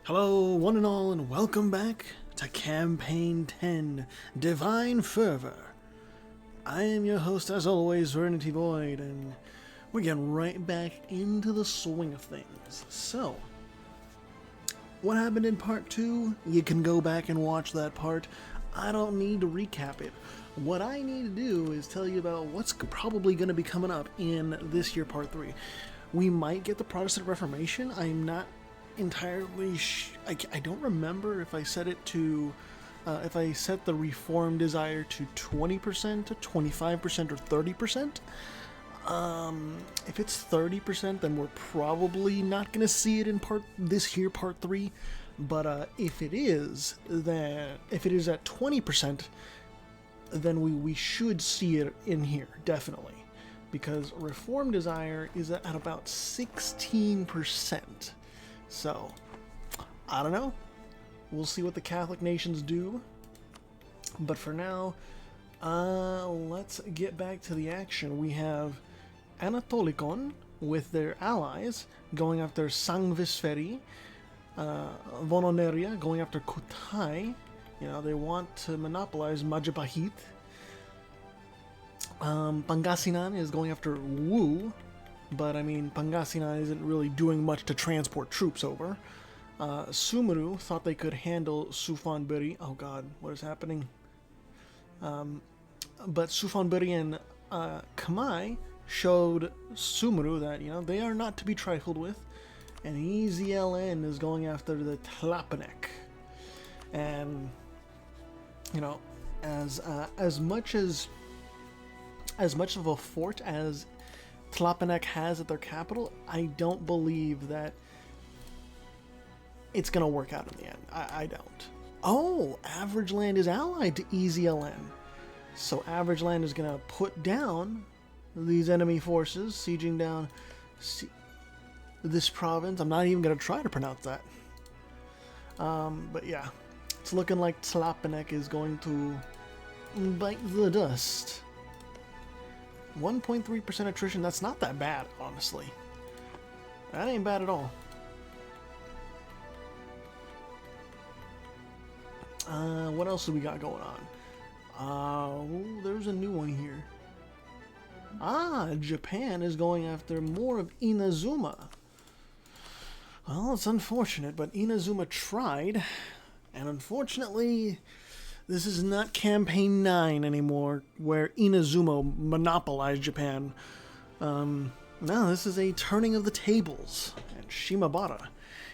Hello, one and all, and welcome back to Campaign 10, Divine Fervor. I am your host, as always, Vernity Void, and we're getting right back into the swing of things. So, what happened in Part 2? You can go back and watch that part. I don't need to recap it. What I need to do is tell you about what's probably going to be coming up in this year, Part 3. We might get the Protestant Reformation. I'm not entirely I don't remember if I set it to if I set the reform desire to 20%, 25%, or 30%. If it's 30%, then we're probably not going to see it in part 3. But if it is at 20%, then we should see it in here, definitely, because reform desire is at about 16%. So, I don't know. We'll see what the Catholic nations do. But for now, let's get back to the action. We have Anatolikon with their allies going after Sangvisferi, Vononeria going after Kutai. You know, they want to monopolize Majapahit. Pangasinan is going after Wu. But, I mean, Pangasinan isn't really doing much to transport troops over. Sumuru thought they could handle Sufanburi. Oh god, what is happening? But Sufanburi and Kamai showed Sumuru that, you know, they are not to be trifled with. And EZLN is going after the Tlapanek. And, you know, as much of a fort as Tlapanek has at their capital, I don't believe that it's going to work out in the end. I don't. Oh, Average Land is allied to EZLN. So Average Land is going to put down these enemy forces, sieging down this province. I'm not even going to try to pronounce that. But yeah, it's looking like Tlapanek is going to bite the dust. 1.3% attrition, that's not that bad, honestly. That ain't bad at all. What else do we got going on? There's a new one here. Japan is going after more of Inazuma. Well, it's unfortunate, but Inazuma tried, and unfortunately, this is not Campaign 9 anymore, where Inazuma monopolized Japan. No, this is a turning of the tables, and Shimabara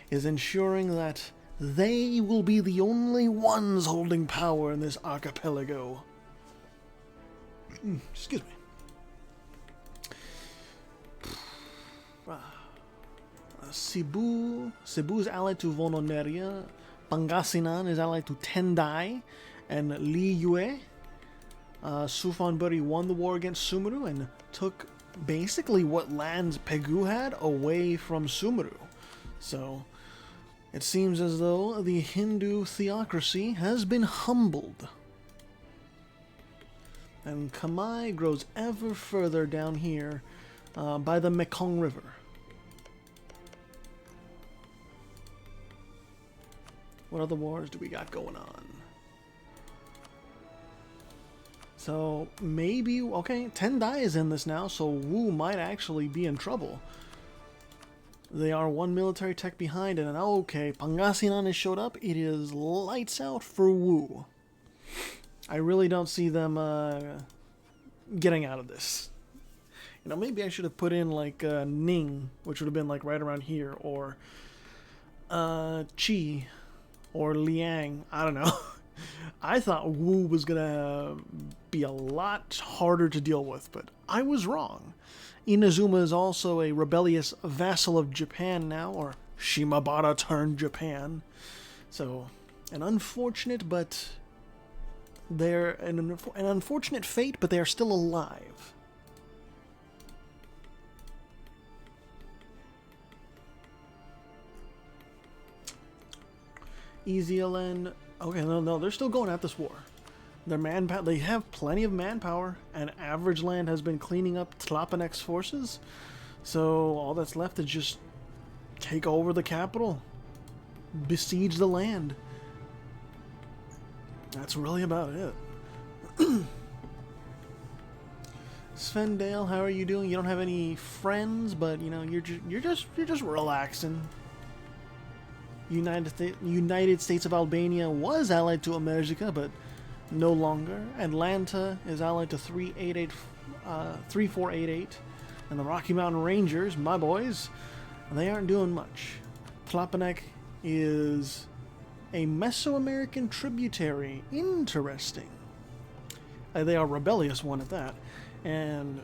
is ensuring that they will be the only ones holding power in this archipelago. Excuse me. Cebu is allied to Vononeria. Pangasinan is allied to Tendai and Liyue. Sufanburi won the war against Sumuru and took basically what lands Pegu had away from Sumuru. So it seems as though the Hindu theocracy has been humbled. And Kamai grows ever further down here by the Mekong River. What other wars do we got going on? So maybe, okay, Tendai is in this now, so Wu might actually be in trouble. They are one military tech behind, and okay, Pangasinan has showed up. It is lights out for Wu. I really don't see them getting out of this. You know, maybe I should have put in like Ning, which would have been like right around here, or Chi, or Liang. I don't know. I thought Wu was gonna be a lot harder to deal with, but I was wrong. Inazuma is also a rebellious vassal of Japan now, or Shimabara turned Japan. So, an unfortunate, but they're an unfortunate fate, but they are still alive. EZLN. Okay, no, they're still going at this war. They have plenty of manpower, and Average Land has been cleaning up Tlapanek's forces. So all that's left is just take over the capital. besiege the land. That's really about it. Svendale, how are you doing? You don't have any friends, but you know you're just relaxing. United States of Albania was allied to America, but no longer. Atlanta is allied to 3488, and the Rocky Mountain Rangers, my boys, they aren't doing much. Tlapanek is a Mesoamerican tributary. Interesting. They are a rebellious one at that. And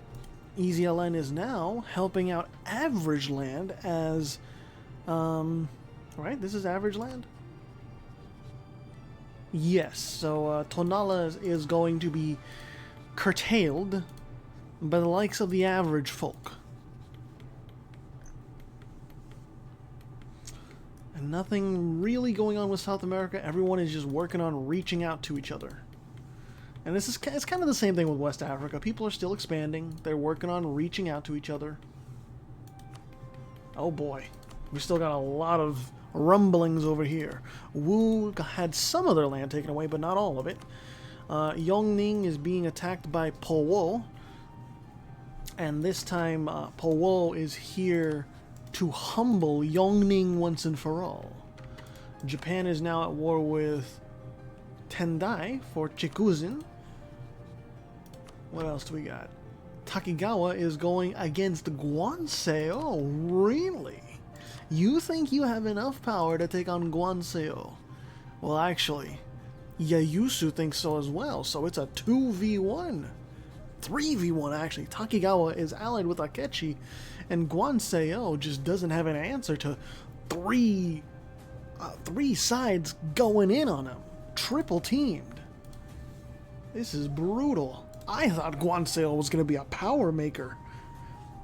EZLN is now helping out Average Land as, right? This is Average Land? Yes, so Tonala is going to be curtailed by the likes of the average folk. And nothing really going on with South America. Everyone is just working on reaching out to each other. And it's kind of the same thing with West Africa. People are still expanding. They're working on reaching out to each other. Oh boy. We still got a lot of rumblings over here. Wu had some of their land taken away, but not all of it. Yongning is being attacked by Powo. And this time, Powo is here to humble Yongning once and for all. Japan is now at war with Tendai for Chikuzin. What else do we got? Takigawa is going against Guanseo. Really? You think you have enough power to take on Guanseo? Well, actually, Yayusu thinks so as well, so it's a 2v1. 3v1, actually. Takigawa is allied with Akechi, and Guanseo just doesn't have an answer to three sides going in on him. Triple teamed. This is brutal. I thought Guanseo was going to be a power maker.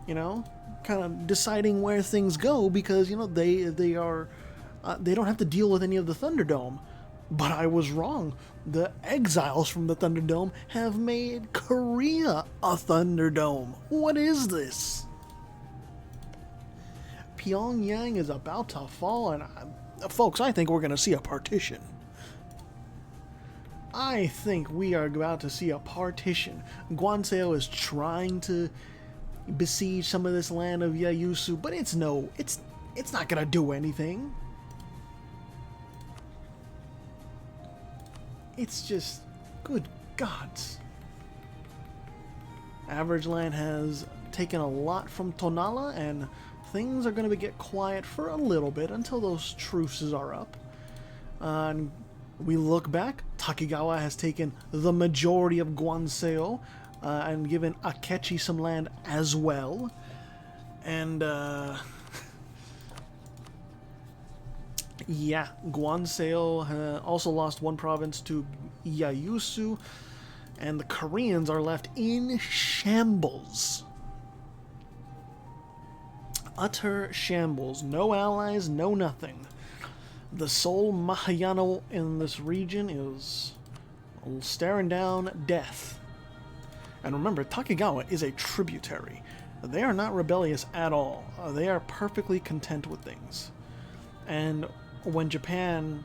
You know? Kind of deciding where things go because, you know, they don't have to deal with any of the Thunderdome. But I was wrong. The exiles from the Thunderdome have made Korea a Thunderdome. What is this? Pyongyang is about to fall, and folks, I think we're going to see a partition. I think we are about to see a partition. Guanseo is trying to besiege some of this land of Yayusu, but it's not going to do anything. It's just, good gods. Average Land has taken a lot from Tonala, and things are going to get quiet for a little bit until those truces are up. And we look back, Takigawa has taken the majority of Guanseo and given Akechi some land as well. And, yeah, Guanseo also lost one province to Yayusu, and the Koreans are left in shambles. Utter shambles. No allies, no nothing. The sole Mahayano in this region is staring down death. And remember, Takigawa is a tributary. They are not rebellious at all. They are perfectly content with things. And when Japan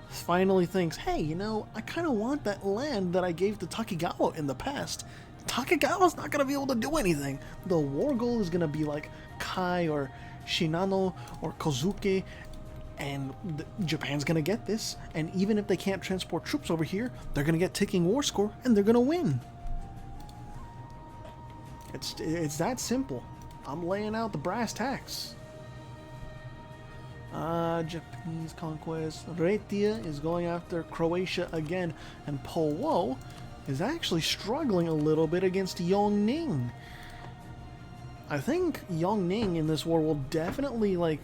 finally thinks, hey, you know, I kind of want that land that I gave to Takigawa in the past, Takigawa's not going to be able to do anything. The war goal is going to be like Kai or Shinano or Kozuke, and Japan's going to get this, and even if they can't transport troops over here, they're going to get ticking war score, and they're going to win. It's that simple. I'm laying out the brass tacks. Japanese conquest. Retia is going after Croatia again, and Powo is actually struggling a little bit against Yongning. I think Yongning in this war will definitely, like,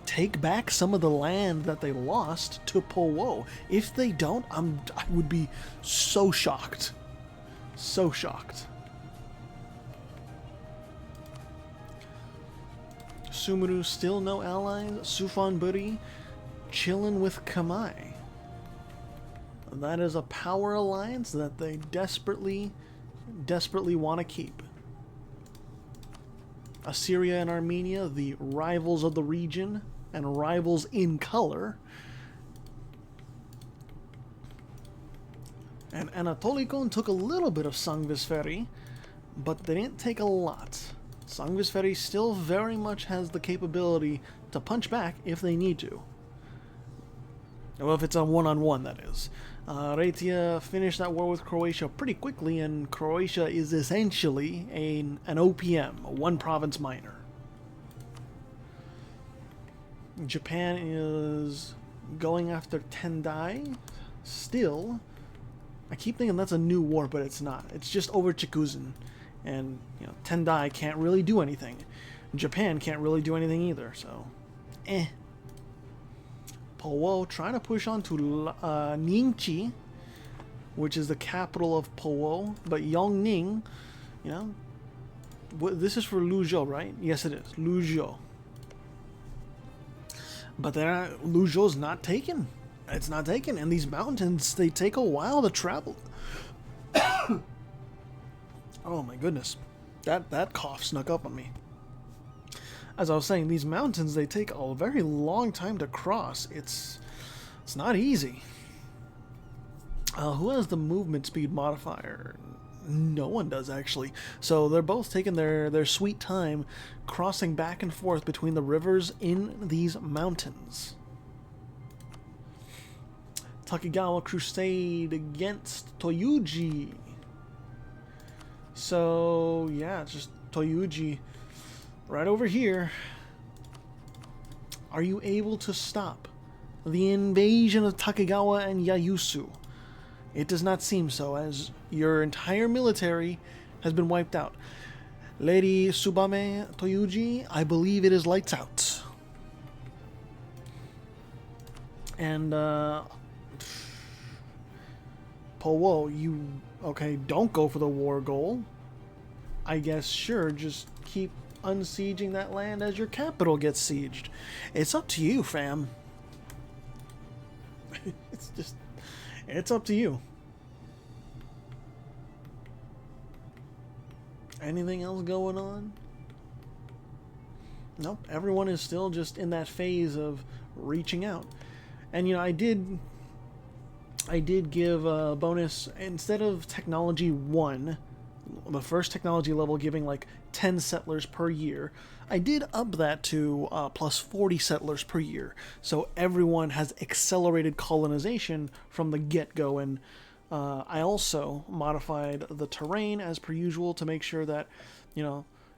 take back some of the land that they lost to Powo. If they don't, I would be so shocked. So shocked. Sumuru still no allies. Sufanburi chilling with Kamai. That is a power alliance that they desperately want to keep. Assyria and Armenia, the rivals of the region and rivals in color. And Anatolikon took a little bit of Sangvisferi, but they didn't take a lot. Sangvisferi still very much has the capability to punch back if they need to. Well, if it's a one-on-one, that is. Raetia finished that war with Croatia pretty quickly, and Croatia is essentially an OPM, a one-province minor. Japan is going after Tendai. Still, I keep thinking that's a new war, but it's not. It's just over Chikuzen. And, Tendai can't really do anything. Japan can't really do anything either, so... Powo trying to push on to Ningchi, which is the capital of Powo, but Yongning, this is for Luzhou, right? Yes, it is. Luzhou. But Luzhou's not taken. It's not taken, and these mountains, they take a while to travel. Oh my goodness. That cough snuck up on me. As I was saying, these mountains, they take a very long time to cross. It's not easy. Who has the movement speed modifier? No one does, actually. So they're both taking their sweet time crossing back and forth between the rivers in these mountains. Takigawa crusade against Toyuji. So, yeah, it's just Toyuji right over here. Are you able to stop the invasion of Takigawa and Yayusu? It does not seem so, as your entire military has been wiped out. Lady Tsubame Toyuji, I believe it is lights out. And, Powo, don't go for the war goal. I guess, sure, just keep unsieging that land as your capital gets sieged. It's up to you, fam. It's up to you. Anything else going on? Nope, everyone is still just in that phase of reaching out. And, I did give a bonus, instead of technology 1, the first technology level giving like 10 settlers per year, I did up that to plus 40 settlers per year. So everyone has accelerated colonization from the get-go. And I also modified the terrain as per usual to make sure that,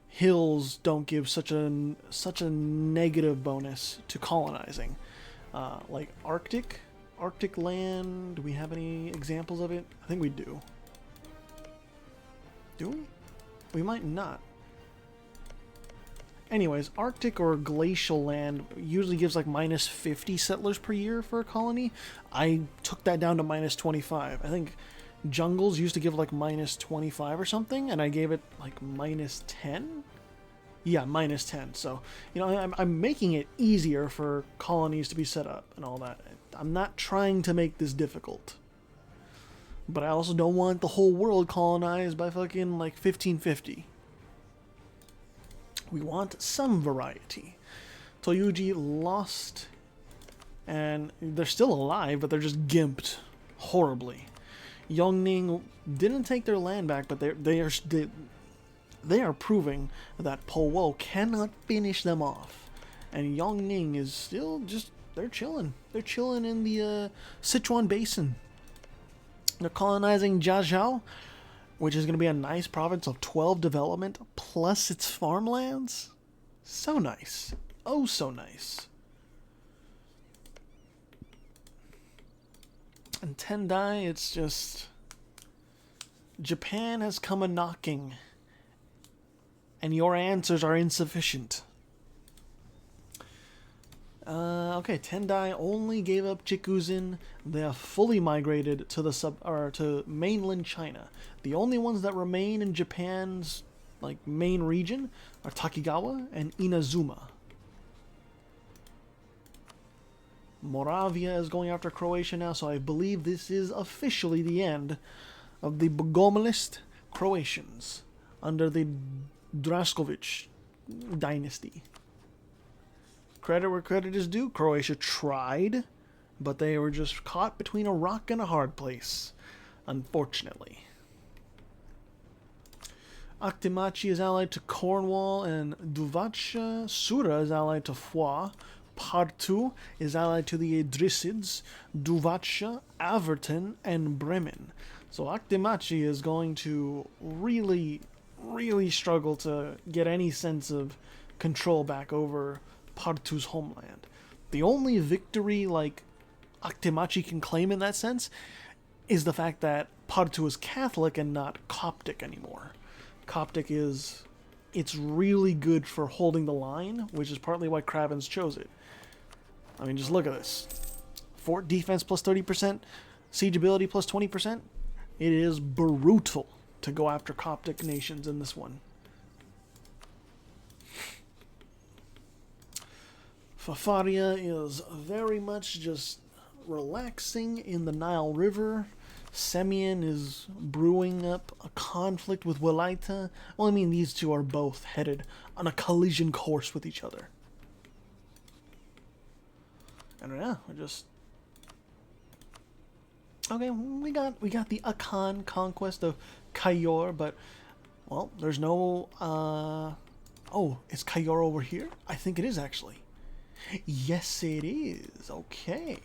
hills don't give such a negative bonus to colonizing. Like Arctic land, do we have any examples of it? I think we do. Do we? We might not. Anyways, Arctic or glacial land usually gives like minus 50 settlers per year for a colony. I took that down to minus 25. I think jungles used to give like minus 25 or something, and I gave it like minus 10? Yeah, minus 10. So, I'm making it easier for colonies to be set up and all that. I'm not trying to make this difficult. But I also don't want the whole world colonized by fucking like 1550. We want some variety. Toyuji lost, and they're still alive, but they're just gimped horribly. Yongning didn't take their land back, but they are proving that Powo cannot finish them off. And Yongning is still just, they're chilling. They're chilling in the Sichuan Basin. They're colonizing Jiazhou, which is going to be a nice province of 12 development, plus its farmlands. So nice. Oh, so nice. And Tendai, it's just... Japan has come a-knocking, and your answers are insufficient. Okay, Tendai only gave up Chikuzen. They have fully migrated to to mainland China. The only ones that remain in Japan's main region are Takigawa and Inazuma. Moravia is going after Croatia now, so I believe this is officially the end of the Bogomolist Croatians under the Draskovic dynasty. Credit where credit is due. Croatia tried, but they were just caught between a rock and a hard place, unfortunately. Aktimachi is allied to Cornwall and Duvacha. Sura is allied to Foix. Partu is allied to the Idrisids, Duvacha, Averton, and Bremen. So Aktimachi is going to really struggle to get any sense of control back over Partu's homeland. The only victory like Aktimachi can claim in that sense is the fact that Partu is Catholic and not Coptic anymore. Coptic it's really good for holding the line, which is partly why Cravens chose it. I mean, just look at this. Fort defense plus 30%, siege ability plus 20%. It is brutal to go after Coptic nations in this one. Fafaria is very much just relaxing in the Nile River. Semyon is brewing up a conflict with Walaita. Well, I mean, these two are both headed on a collision course with each other. And yeah, we're just... Okay, we got the Akan conquest of Cayor, but, well, there's no... Oh, is Cayor over here? I think it is, actually. Yes, it is. Okay.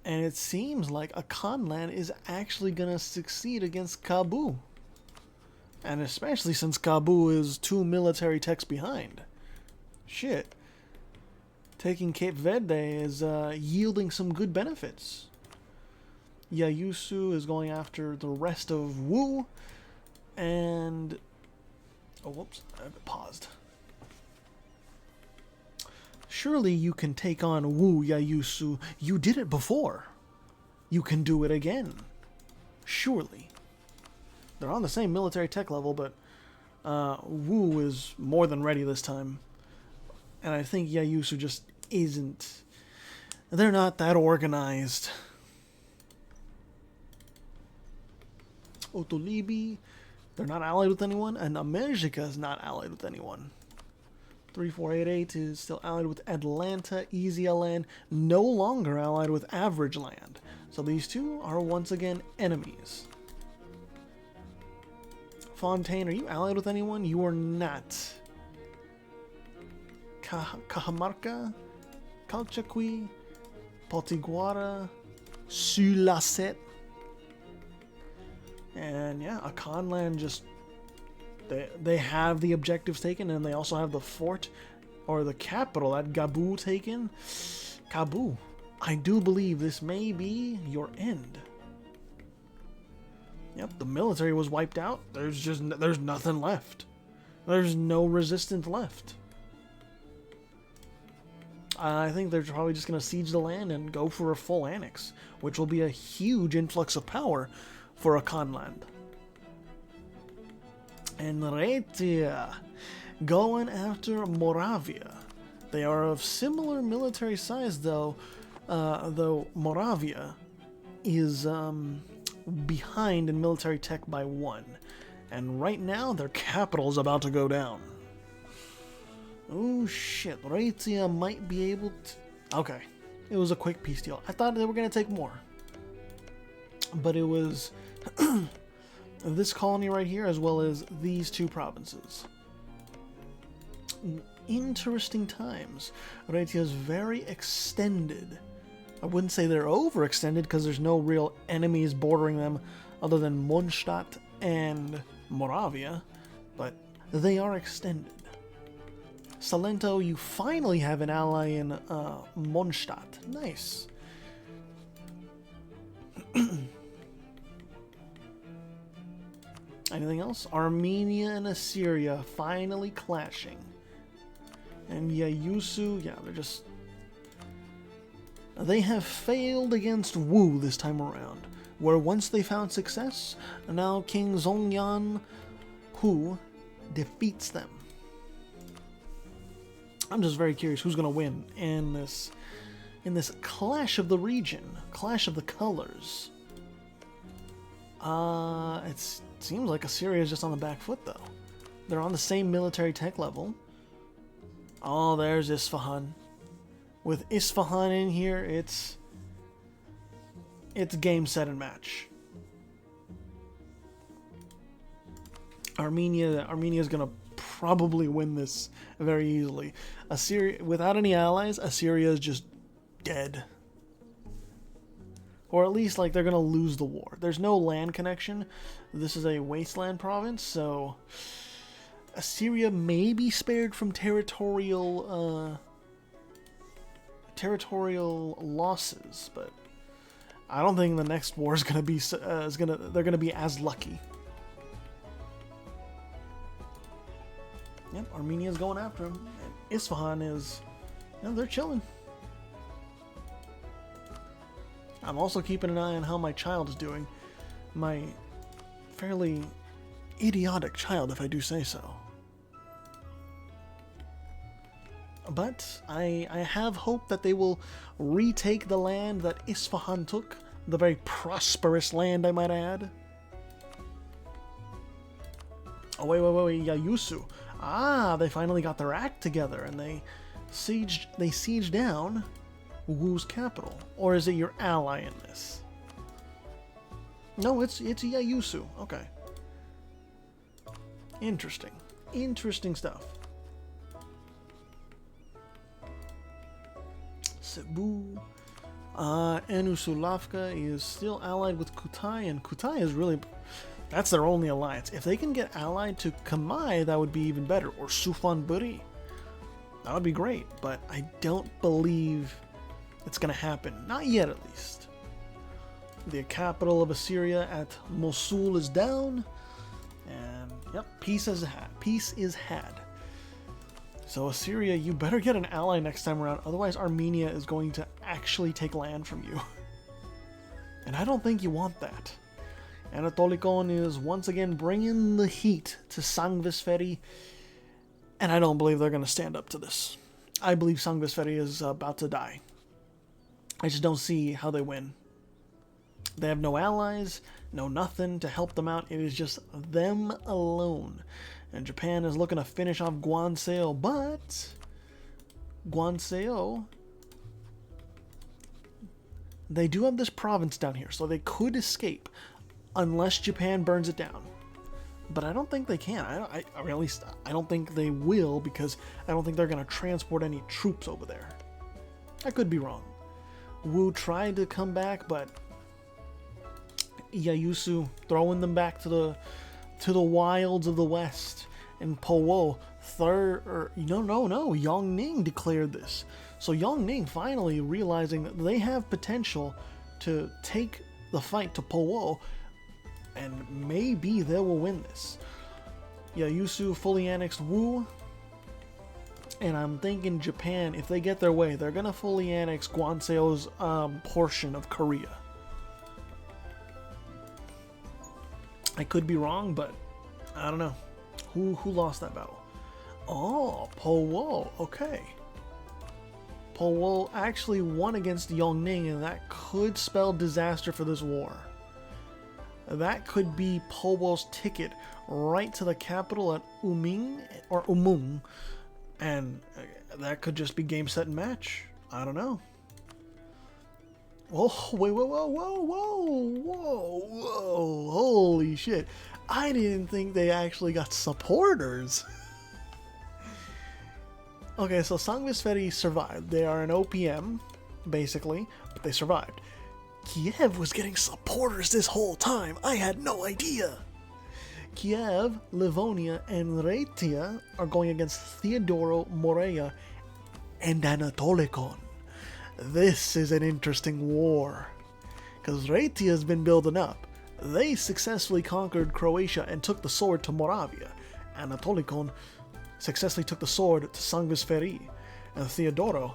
And it seems like Akanland is actually going to succeed against Kabu. And especially since Kabu is 2 military techs behind. Shit. Taking Cape Verde is yielding some good benefits. Yayusu is going after the rest of Wu. And... Oh, whoops. I paused. Surely you can take on Wu, Yayusu. You did it before. You can do it again. Surely. They're on the same military tech level, but Wu is more than ready this time. And I think Yayusu just isn't. They're not that organized. Otolibi, they're not allied with anyone, and America is not allied with anyone. 3488 is still allied with Atlanta. Easy Land no longer allied with Average Land. So these two are once again enemies. Fontaine, are you allied with anyone? You are not. Cajamarca, Calchaquí, Potiguara, Sulacet. And yeah, Akanland just... They have the objectives taken, and they also have the fort, or the capital at Gabu taken. Kabu, I do believe this may be your end. Yep, the military was wiped out. There's nothing left. There's no resistance left. I think they're probably just going to siege the land and go for a full annex, which will be a huge influx of power for Akanland. And Raetia going after Moravia. They are of similar military size, though Moravia is behind in military tech by 1. And right now, their capital is about to go down. Oh shit, Raetia might be able to... Okay, it was a quick peace deal. I thought they were going to take more. But it was... this colony right here, as well as these 2 provinces. Interesting times. Raetia is very extended. I wouldn't say they're overextended because there's no real enemies bordering them other than Mondstadt and Moravia, but they are extended. Salento, you finally have an ally in Mondstadt. Nice. Anything else? Armenia and Assyria finally clashing. And Yayusu, yeah, they're just... They have failed against Wu this time around, where once they found success, now King Zhongyan Hu defeats them. I'm just very curious who's going to win in this clash of the region, clash of the colors. It seems like Assyria is just on the back foot, though. They're on the same military tech level. Oh, there's Isfahan. With Isfahan in here, it's game, set, and match. Armenia's gonna probably win this very easily. Assyria, without any allies, Assyria is just dead. Or at least, like, they're gonna lose the war. There's no land connection. This is a wasteland province, so Assyria may be spared from territorial losses, but I don't think the next war is gonna be they're gonna be as lucky. Yep, Armenia's going after him. And Isfahan is, they're chilling. I'm also keeping an eye on how my child is doing. My fairly idiotic child, if I do say so. But I have hope that they will retake the land that Isfahan took. The very prosperous land, I might add. Oh, wait, Yayusu. Ah, they finally got their act together, and they sieged down Wu's capital. Or is it your ally in this? No, it's Yayusu. Okay. Interesting. Interesting stuff. Cebu. Enusulavka is still allied with Kutai, and Kutai is really... that's their only alliance. If they can get allied to Kamai, that would be even better. Or Sufanburi. That would be great, but I don't believe it's going to happen. Not yet, at least. The capital of Assyria at Mosul is down. And, yep, peace is had. So Assyria, you better get an ally next time around. Otherwise, Armenia is going to actually take land from you. And I don't think you want that. Anatolikon is once again bringing the heat to Sangvisferi, and I don't believe they're going to stand up to this. I believe Sangvisferi is about to die. I just don't see how they win. They have no allies, no nothing to help them out. It is just them alone. And Japan is looking to finish off Guanseo, but Guanseo, they do have this province down here, so they could escape. Unless Japan burns it down. But I don't think they can. Or at least I don't think they will, because I don't think they're going to transport any troops over there. I could be wrong. Wu tried to come back, but Yayusu throwing them back to the wilds of the west. And Powo, Yongning declared this. So Yongning finally realizing that they have potential to take the fight to Powo, and maybe they will win this. Yayusu fully annexed Wu, and I'm thinking Japan, if they get their way, they're gonna fully annex Guanseo's portion of Korea. I could be wrong, but I don't know. Who lost that battle? Oh, Powo. Okay. Powo actually won against Yongning, and that could spell disaster for this war. That could be Powo's ticket right to the capital at Umung, and that could just be game, set, and match. I don't know. Oh, wait, whoa, holy shit. I didn't think they actually got supporters. Okay, so Sangvisferi survived. They are an OPM, basically, but they survived. Kiev was getting supporters this whole time. I had no idea. Kiev, Livonia, and Rhaetia are going against Theodoro, Morea, and Anatolikon. This is an interesting war, because Rhaetia has been building up. They successfully conquered Croatia and took the sword to Moravia. Anatolikon successfully took the sword to Sangvisferi, and Theodoro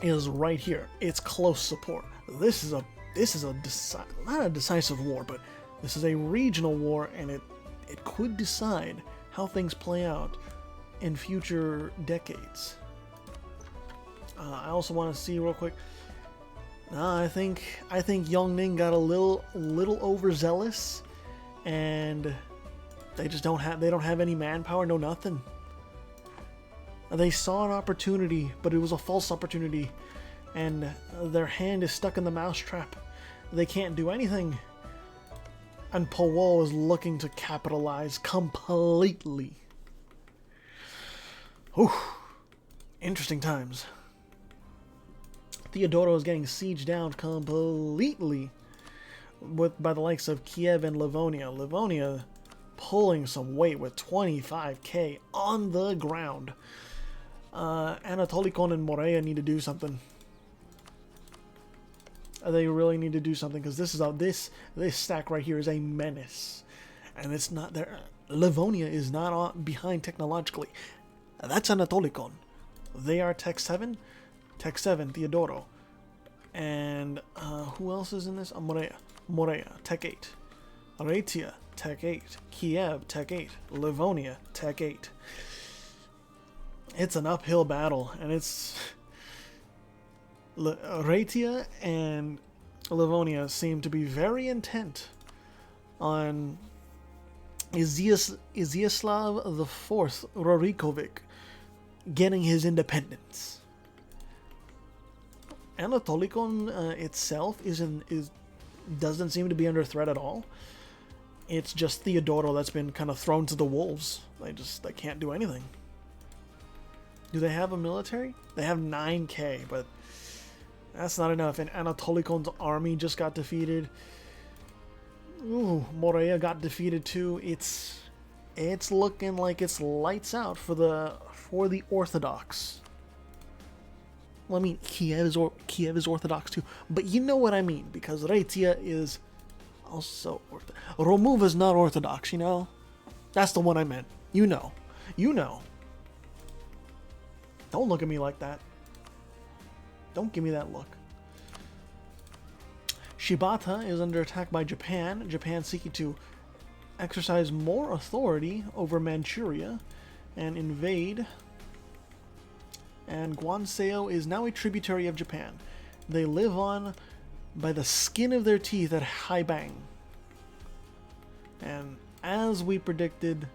is right here. It's close support. This is not a decisive war, but this is a regional war, and it could decide how things play out in future decades. I also want to see real quick. I think Yongning got a little overzealous, and They just don't have any manpower, no nothing. They saw an opportunity, but it was a false opportunity, and their hand is stuck in the mousetrap. They can't do anything. And Powell is looking to capitalize completely. Whew. Interesting times. Theodoro is getting sieged down completely by the likes of Kiev and Livonia. Livonia pulling some weight with 25k on the ground. Anatolikon and Morea need to do something. They really need to do something, because this stack right here is a menace, and it's not there. Livonia is not behind technologically. That's Anatolikon. They are Tech 7, Theodoro, and who else is in this? Morea, Tech 8, Rhaetia, Tech 8, Kiev, Tech 8, Livonia, Tech 8. It's an uphill battle, and it's Rhaetia and Livonia seem to be very intent on Izyaslav IV Rorikovic getting his independence. Anatolikon itself doesn't seem to be under threat at all. It's just Theodoro that's been kind of thrown to the wolves. They can't do anything. Do they have a military? They have 9k, but that's not enough. And Anatolikon's army just got defeated. Ooh, Morea got defeated too. It's looking like it's lights out for the Orthodox. Well, I mean, Kiev is Orthodox too, but you know what I mean, because Rhaetia is also Romuva's not Orthodox, you know? That's the one I meant. You know. Don't look at me like that. Don't give me that look. Shibata is under attack by Japan. Japan seeking to exercise more authority over Manchuria and invade. And Guanseo is now a tributary of Japan. They live on by the skin of their teeth at Haibang. And as we predicted,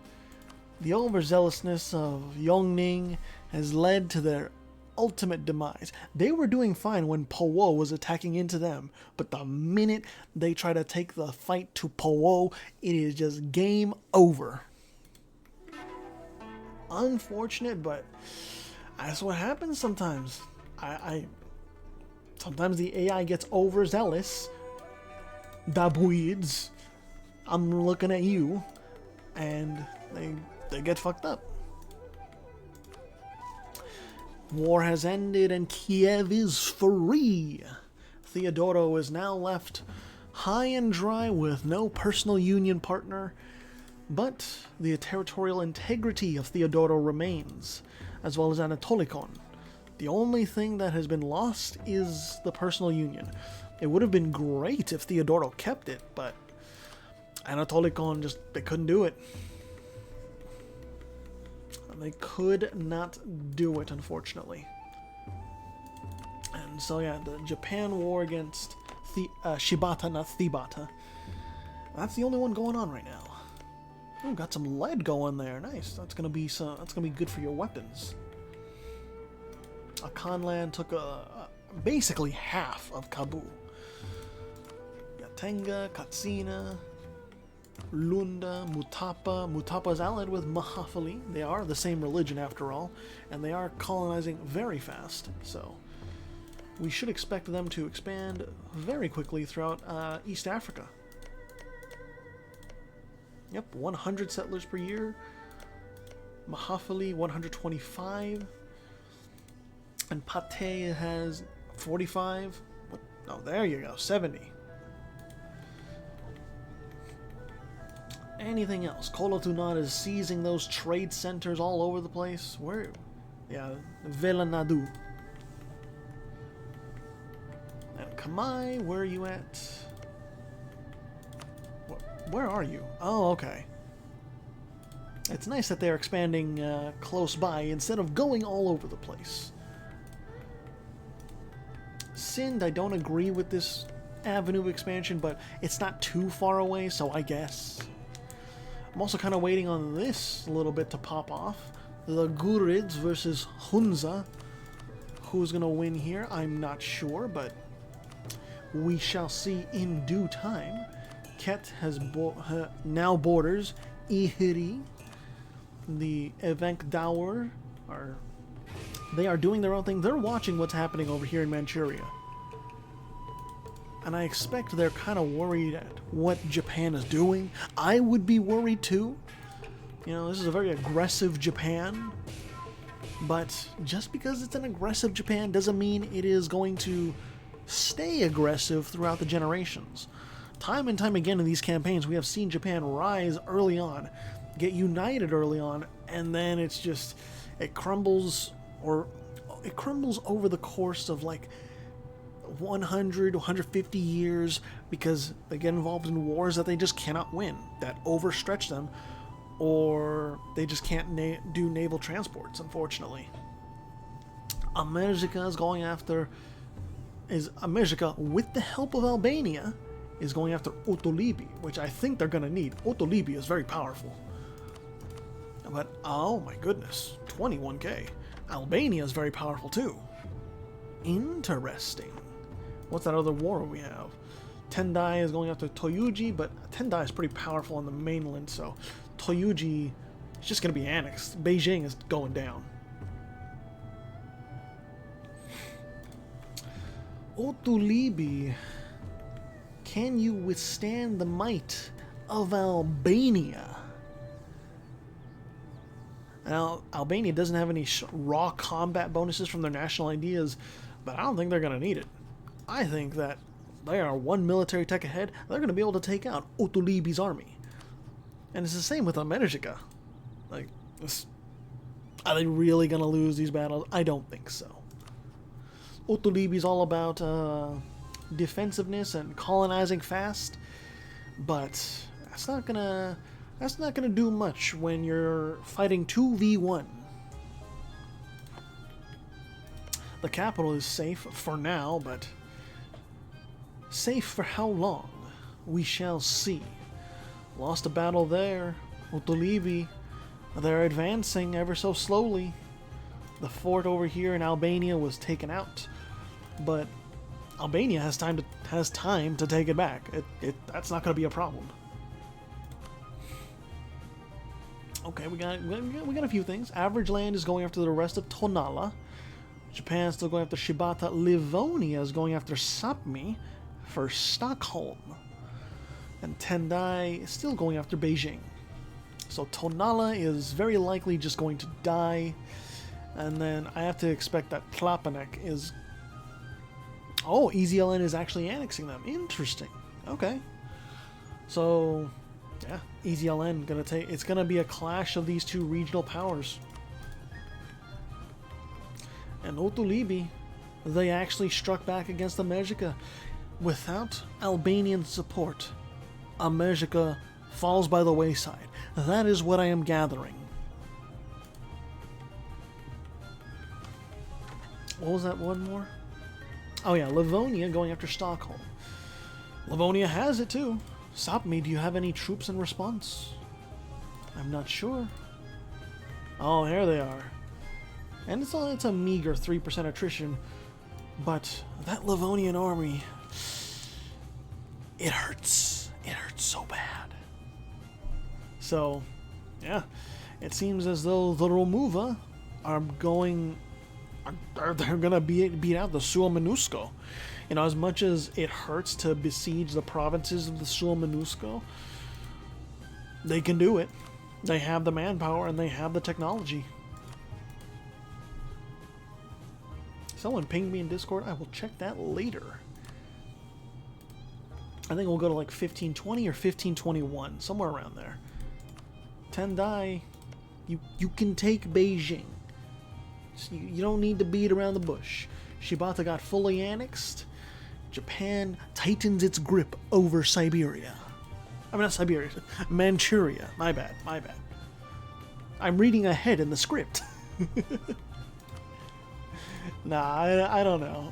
the overzealousness of Yongning has led to their ultimate demise. They were doing fine when Powo was attacking into them, but the minute they try to take the fight to Powo, it is just game over. Unfortunate, but that's what happens sometimes. Sometimes the AI gets overzealous. Dabuids, I'm looking at you, and they get fucked up. War has ended and Kiev is free. Theodoro is now left high and dry with no personal union partner, but the territorial integrity of Theodoro remains, as well as Anatolikon. The only thing that has been lost is the personal union. It would have been great if Theodoro kept it, but Anatolikon they couldn't do it. They could not do it, unfortunately. And so yeah, the Japan war against Shibata, not Thibata. That's the only one going on right now. Oh, got some lead going there. Nice. That's gonna be good for your weapons. Akanlan took basically half of Kabul. Yatenga, Katsina, Lunda, Mutapa. Mutapa is allied with Mahafali. They are the same religion after all, and they are colonizing very fast, so we should expect them to expand very quickly throughout East Africa. Yep, 100 settlers per year. Mahafali, 125. And Pate has 45. Oh, there you go, 70. Anything else? Kolotunad is seizing those trade centers all over the place. Where? Yeah, Velanadu. And Kamai, where are you at? Where are you? Oh, okay. It's nice that they're expanding close by instead of going all over the place. Sind, I don't agree with this avenue of expansion, but it's not too far away, so I guess. I'm also kind of waiting on this a little bit to pop off. The Gurids versus Hunza. Who's going to win here? I'm not sure, but we shall see in due time. Ket has now borders Ihiri. The Evenk Dower they are doing their own thing. They're watching what's happening over here in Manchuria. And I expect they're kind of worried at what Japan is doing. I would be worried too. You know, this is a very aggressive Japan. But just because it's an aggressive Japan doesn't mean it is going to stay aggressive throughout the generations. Time and time again in these campaigns, we have seen Japan rise early on, get united early on, and then it's just, it crumbles over the course of like 100, 150 years because they get involved in wars that they just cannot win, that overstretch them, or they just can't do naval transports, unfortunately. America with the help of Albania, is going after Otolibi, which I think they're going to need. Otolibi is very powerful. But, oh my goodness, 21k. Albania is very powerful too. Interesting. What's that other war we have? Tendai is going after Toyuji, but Tendai is pretty powerful on the mainland, so Toyuji is just going to be annexed. Beijing is going down. Otolibi, can you withstand the might of Albania? Now, Albania doesn't have any raw combat bonuses from their national ideas, but I don't think they're going to need it. I think that they are one military tech ahead. They're going to be able to take out Otolibi's army. And it's the same with America. Like, are they really going to lose these battles? I don't think so. Otolibi's all about defensiveness and colonizing fast, but that's not gonna do much when you're fighting 2v1. The capital is safe for now, but safe for how long? We shall see. Lost a battle there. Otolibi, they're advancing ever so slowly. The fort over here in Albania was taken out, but Albania has time to take it back. That's not going to be a problem. Okay, we got a few things. Average Land is going after the rest of Tonala. Japan's still going after Shibata. Livonia is going after Sapmi for Stockholm. And Tendai is still going after Beijing. So Tonala is very likely just going to die. And then I have to expect that Tlapanek is... Oh, EZLN is actually annexing them. Interesting. Okay. So, yeah, EZLN it's gonna be a clash of these two regional powers. And Otolibi, they actually struck back against America. Without Albanian support, America falls by the wayside. That is what I am gathering. What was that one more? Oh yeah, Livonia going after Stockholm. Livonia has it too. Sapmi, do you have any troops in response? I'm not sure. Oh, here they are. And it's a meager 3% attrition, but that Livonian army, it hurts. It hurts so bad. So, yeah, it seems as though the Romuva they're gonna beat out the Sul-MINUSCO. You know, as much as it hurts to besiege the provinces of the Sul-MINUSCO, they can do it. They have the manpower and they have the technology. Someone pinged me in Discord. I will check that later. I think we'll go to like 1520 or 1521, somewhere around there. Tendai, you can take Beijing. You don't need to beat around the bush. Shibata got fully annexed. Japan tightens its grip over Siberia. I mean, not Siberia. Manchuria. My bad. I'm reading ahead in the script. Nah, I don't know.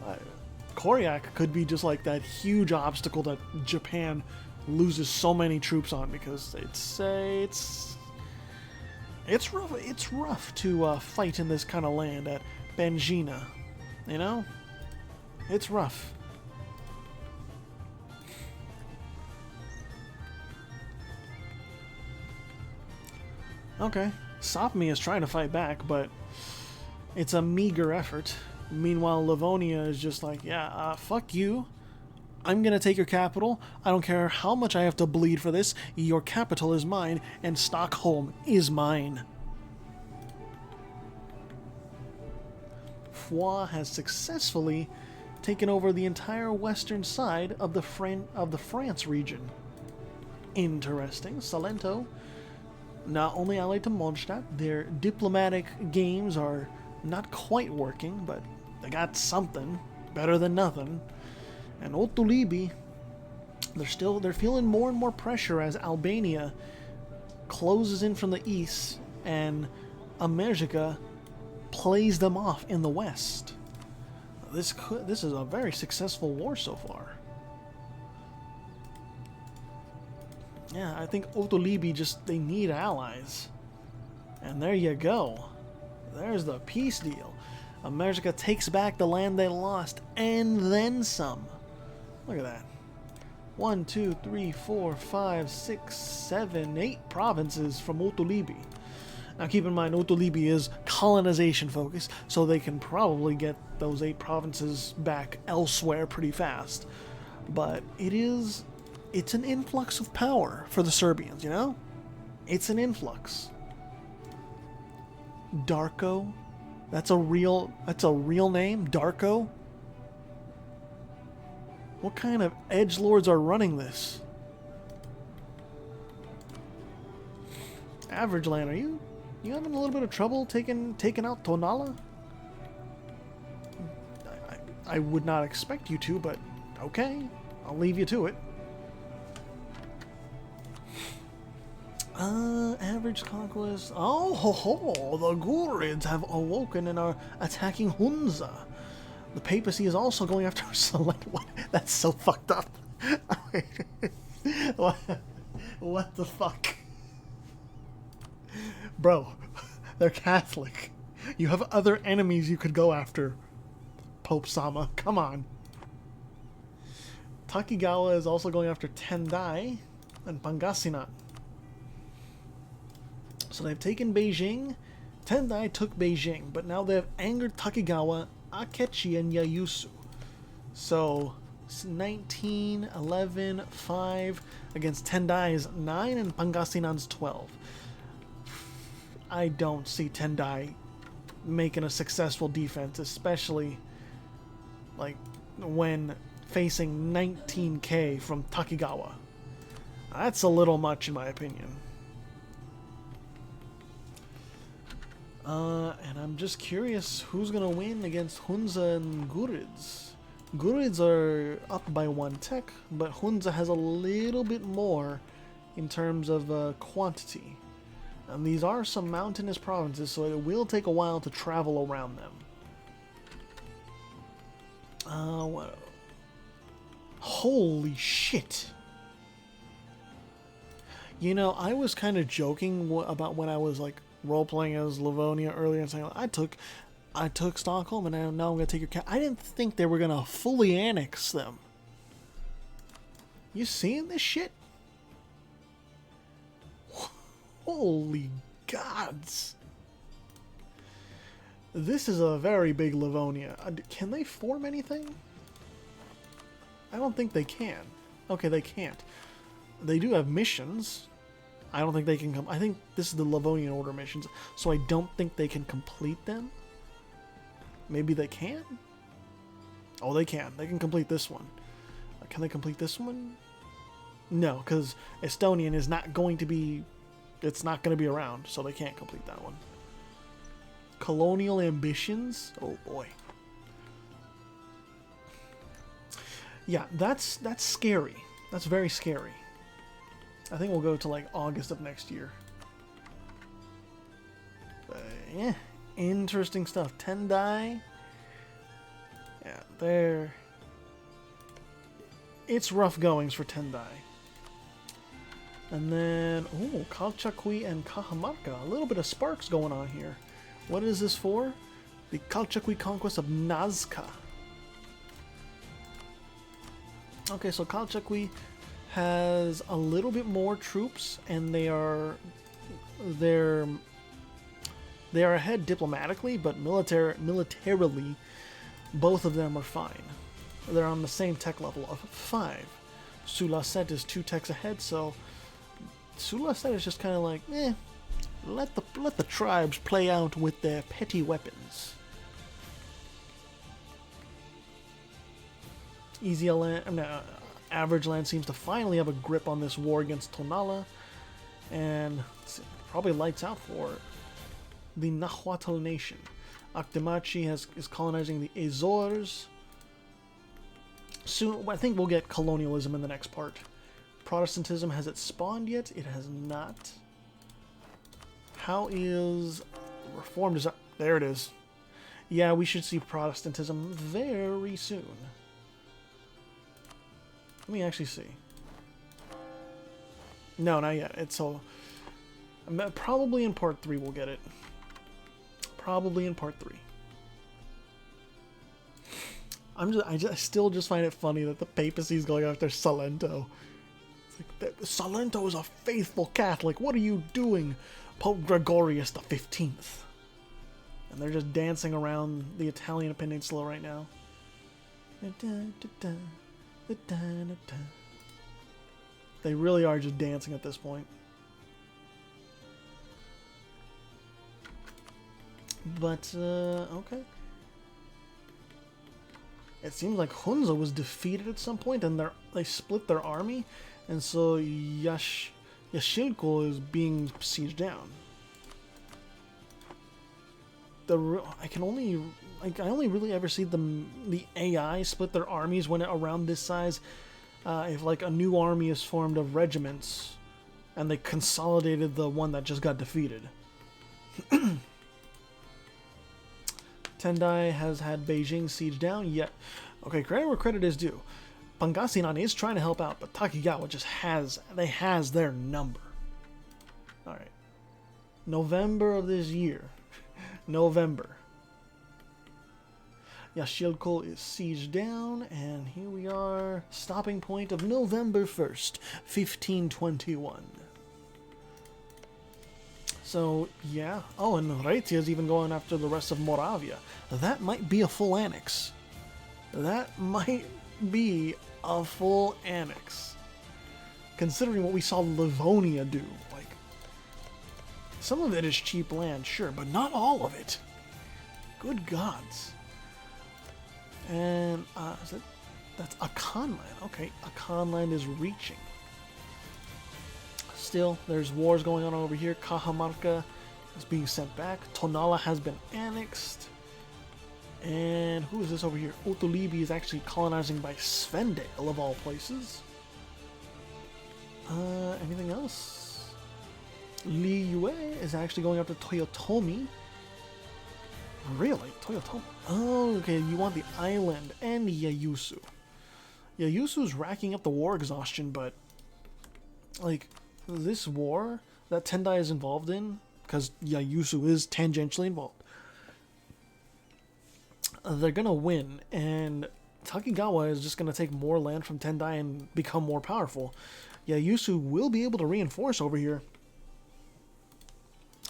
Koryak could be just like that huge obstacle that Japan loses so many troops on, because it's rough. It's rough to fight in this kind of land at Benjina. You know, it's rough. Okay, Sopmi is trying to fight back, but it's a meager effort. Meanwhile, Livonia is just like, yeah, fuck you. I'm gonna take your capital. I don't care how much I have to bleed for this. Your capital is mine, and Stockholm is mine. Foix has successfully taken over the entire western side of the France region. Interesting. Salento, not only allied to Mondstadt, their diplomatic games are not quite working, but they got something better than nothing. And Otulibi, they're feeling more and more pressure as Albania closes in from the east and America plays them off in the west. This is a very successful war so far. Yeah, I think Otulibi they need allies. And there you go. There's the peace deal. America takes back the land they lost, and then some. Look at that. 1, 2, 3, 4, 5, 6, 7, 8 provinces from Otulibi. Now keep in mind, Otulibi is colonization focused, so they can probably get those 8 provinces back elsewhere pretty fast. But it's an influx of power for the Serbians, you know? It's an influx. Darko? That's a real name? Darko? What kind of edgelords are running this? Average land, are you having a little bit of trouble taking out Tonala? I would not expect you to, but okay, I'll leave you to it. Average conquest. Oh ho ho! The Gurids have awoken and are attacking Hunza. The papacy is also going after Select. What? That's so fucked up. What the fuck? Bro, they're Catholic. You have other enemies you could go after. Pope Sama, come on. Takigawa is also going after Tendai and Pangasinan. So they've taken Beijing. Tendai took Beijing, but now they've angered Takigawa, Akechi, and Yayusu. So 19, 11, 5 against Tendai's 9 and Pangasinan's 12. I don't see Tendai making a successful defense, especially like when facing 19k from Takigawa. That's a little much in my opinion. And I'm just curious who's gonna win against Hunza and Gurids. Gurids are up by 1 tech, but Hunza has a little bit more in terms of quantity. And these are some mountainous provinces, so it will take a while to travel around them. What? Holy shit! You know, I was kind of joking about when I was like role-playing as Livonia earlier and saying, I took Stockholm and now I'm going to take your I didn't think they were going to fully annex them. You seeing this shit? Holy gods. This is a very big Livonia. Can they form anything? I don't think they can. Okay, they can't. They do have missions. I don't think they can come. I think this is the Livonian Order missions, so I don't think they can complete them. Maybe they can? Oh, they can. They can complete this one. Can they complete this one? No, because Estonian is not going to be... It's not going to be around, so they can't complete that one. Colonial ambitions? Oh, boy. Yeah, that's scary. That's very scary. I think we'll go to like August of next year. Yeah, interesting stuff. Tendai. Yeah, it's rough goings for Tendai. And then, oh, Kalchakwi and Cajamarca. A little bit of sparks going on here. What is this for? The Kalchakwi conquest of Nazca. Okay, so Kalchakwi has a little bit more troops, and they're ahead diplomatically, but militarily, both of them are fine. They're on the same tech level of 5. Sulacet is 2 techs ahead, so Sulacet is just kind of like, let the tribes play out with their petty weapons. Easy land, average land seems to finally have a grip on this war against Tonala, and probably lights out for the Nahuatl nation. Actemachi is colonizing the Azores. Soon, I think we'll get colonialism in the next part. Protestantism, has it spawned yet? It has not. How is Reformed? There it is. Yeah, we should see Protestantism very soon. Let me actually see. No, not yet. It's so probably in part 3 we'll get it. Probably in part 3. I still just find it funny that the papacy is going after Salento. It's like, Salento is a faithful Catholic. What are you doing, Pope Gregorius the 15th? And they're just dancing around the Italian peninsula right now. They really are just dancing at this point. But, okay. It seems like Hunza was defeated at some point, and they split their army, and so Yashilko is being sieged down. I only really ever see the AI split their armies when around this size. If like a new army is formed of regiments, and they consolidated the one that just got defeated. Tendai has had Beijing siege down, yet... Okay, credit where credit is due. Pangasinan is trying to help out, but Takigawa just has their number. Alright. November of this year. November. Yashilko is sieged down, and here we are. Stopping point of November 1st, 1521. So, yeah. Oh, and Raitia is even going after the rest of Moravia. That might be a full annex. That might be a full annex. Considering what we saw Livonia do. Like, some of it is cheap land, sure, but not all of it. Good gods. And, that's Akan land. Okay, Akan land is reaching. Still, there's wars going on over here. Cajamarca is being sent back. Tonala has been annexed. And who is this over here? Otolibi is actually colonizing by Svendale, of all places. Anything else? Li Yue is actually going after Toyotomi. Really? Toyotomi? Oh, okay. You want the island and Yayusu. Yayusu's racking up the war exhaustion, but... like... this war that Tendai is involved in, because Yayusu is tangentially involved, they're gonna win, and Takigawa is just gonna take more land from Tendai and become more powerful. Yayusu will be able to reinforce over here,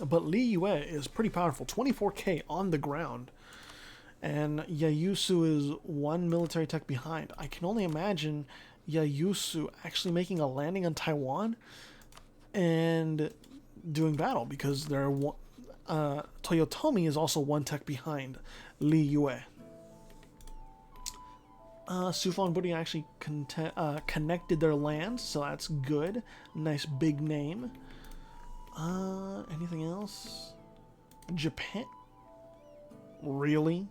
but Li Yue is pretty powerful, 24k on the ground, and Yayusu is 1 military tech behind. I can only imagine Yayusu actually making a landing on Taiwan and doing battle, because Toyotomi is also 1 tech behind Li Yue. Sufan Budi actually connected their lands, so that's good. Nice big name. Anything else? Japan? Really?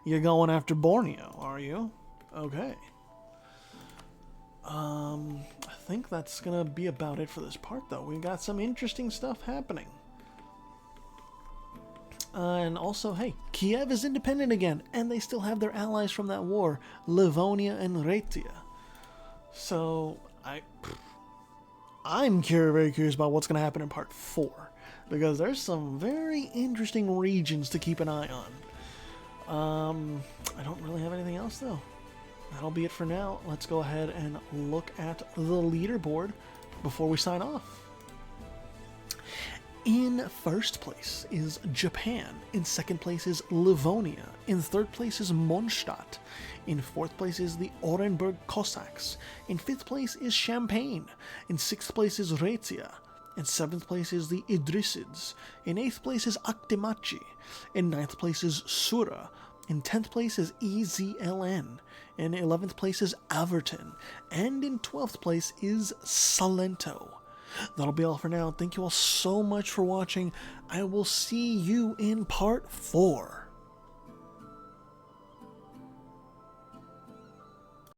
You're going after Borneo, are you? Okay. I think that's gonna be about it for this part, though. We got some interesting stuff happening. And also, hey, Kiev is independent again, and they still have their allies from that war, Livonia and Rhaetia. So, I'm very curious about what's going to happen in part 4, because there's some very interesting regions to keep an eye on. I don't really have anything else, though. That'll be it for now. Let's go ahead and look at the leaderboard before we sign off. In first place is Japan. In second place is Livonia. In third place is Mondstadt. In fourth place is the Orenburg Cossacks. In fifth place is Champagne. In sixth place is Raetia. In seventh place is the Idrisids. In eighth place is Akdemachi. In ninth place is Sura. In 10th place is EZLN. In 11th place is Averton. And in 12th place is Salento. That'll be all for now. Thank you all so much for watching. I will see you in part 4.